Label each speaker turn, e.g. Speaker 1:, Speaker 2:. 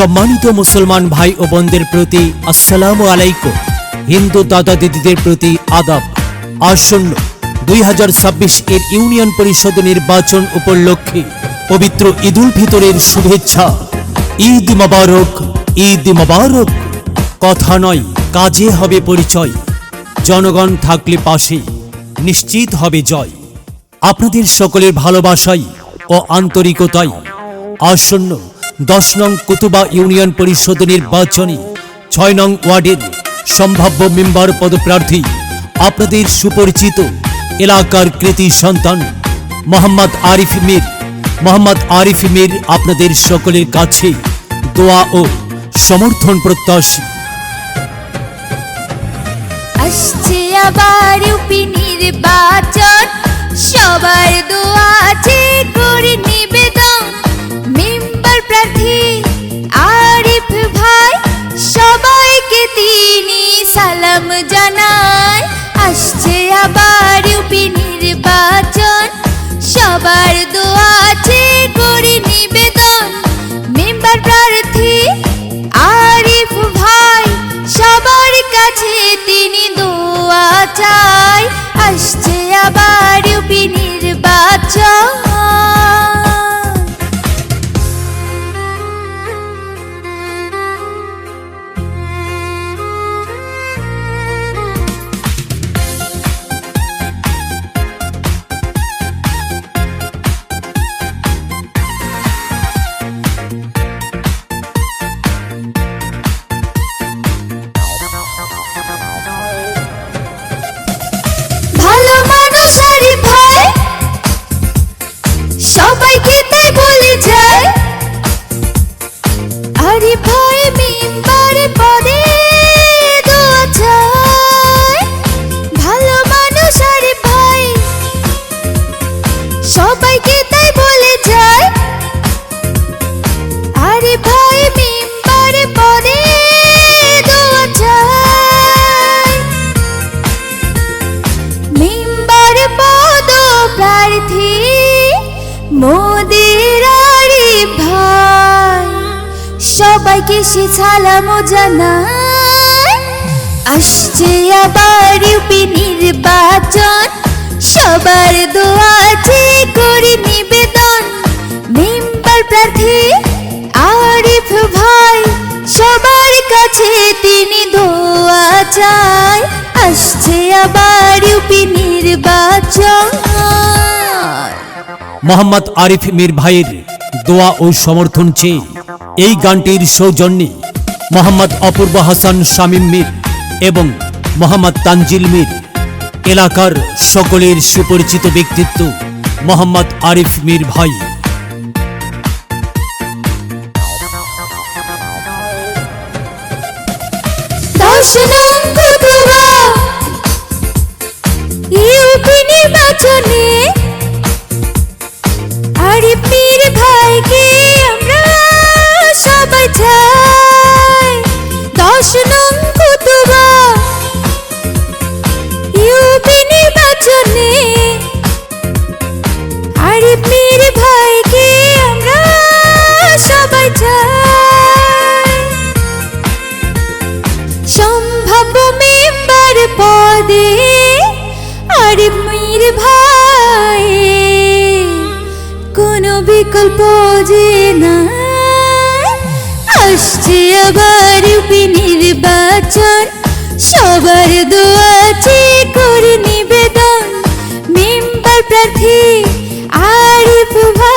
Speaker 1: সম্মানিত মুসলমান ভাই ও বোনদের প্রতি আসসালামু আলাইকুম। হিন্দু দাদা দিদিদের প্রতি আদাব। আসন্ন 2026 এর ইউনিয়ন পরিষদ নির্বাচন উপলক্ষে পবিত্র ঈদুল ফিতরের শুভেচ্ছা। ঈদ মোবারক, ঈদ মোবারক। কথা নয়, কাজে হবে পরিচয়। জনগণ থাকলে পাশে নিশ্চিত হবে জয়। আপনাদের সকলের ভালোবাসায় ও আন্তরিকতায় আসন্ন 10 নং কুতুবা ইউনিয়ন পরিষদ নির্বাচনে 6 নং ওয়ার্ডের সম্ভাব্য মেম্বার পদপ্রার্থী আপনাদের সুপরিচিত এলাকার কৃতি সন্তান মোহাম্মদ আরিফ মীর আপনাদের সকলের কাছে দোয়া ও সমর্থন প্রত্যাশী।
Speaker 2: আসছে আবার ইউপি নির্বাচন, সবার দোয়া আছে করে নিবেদন। মেম্বার প্রার্থী আরিফ ভাই, সবাইকে তিনি সালাম জানায়। আসছে আবার ইউপি নির্বাচন, সবার দোয়া আছে করে নিবেদন। মেম্বার প্রার্থী আরিফ ভাই, সবার কাছে তিনি দোয়া চায়। আসছে আবার ইউপি নির্বাচন। ভালো মানুষ আরিফ ভাই, সবাইকে তাই বলে যায়। আরিফ ভাই মেম্বার পদে দোয়া চায়। ভালো মানুষ আরিফ ভাই, সবাইকে তাই বলে যায়। আরিফ ভাই মেম্বার পদে দোয়া চায়। মেম্বার পদপ্রার্থী মোদের আরিফ ভাই, সবাইকে সে সালাম জানায়। আসছে আবার ইউপি নির্বাচন, সবার দোয়া আছে করে নিবেদন। মেম্বার প্রার্থী আরিফ ভাই, সবার কাছে তিনি দোয়া চায়। আসছে আবার ইউপি নির্বাচন।
Speaker 1: মোহাম্মদ আরিফ মীর ভাইয়ের দোয়া ও সমর্থন চেয়ে এই গানটির সৌজন্যে মোহাম্মদ অপূর্ব হাসান শামীম মীর এবং মোহাম্মদ তানজিল মীর, এলাকার সকলের সুপরিচিত ব্যক্তিত্ব মোহাম্মদ আরিফ মীর ভাই।
Speaker 2: 10 নং কুতুবা ইউপি নির্বাচনে আরিফ মীর ভাইকে আমরা সবাই চাই। 10 নং কুতুবা ইউপি নির্বাচনে আরিফ মীর ভাইকে আমরা সবাই চাই। সম্ভাব্য মেম্বার পদে আরিফ মীর ভাই, কোনো বিকল্প যে নাই। আসছে আবার ইউপি নির্বাচন, সবার দোয়া আছে করে নিবেদন। মেম্বার প্রার্থী আরিফ ভাই,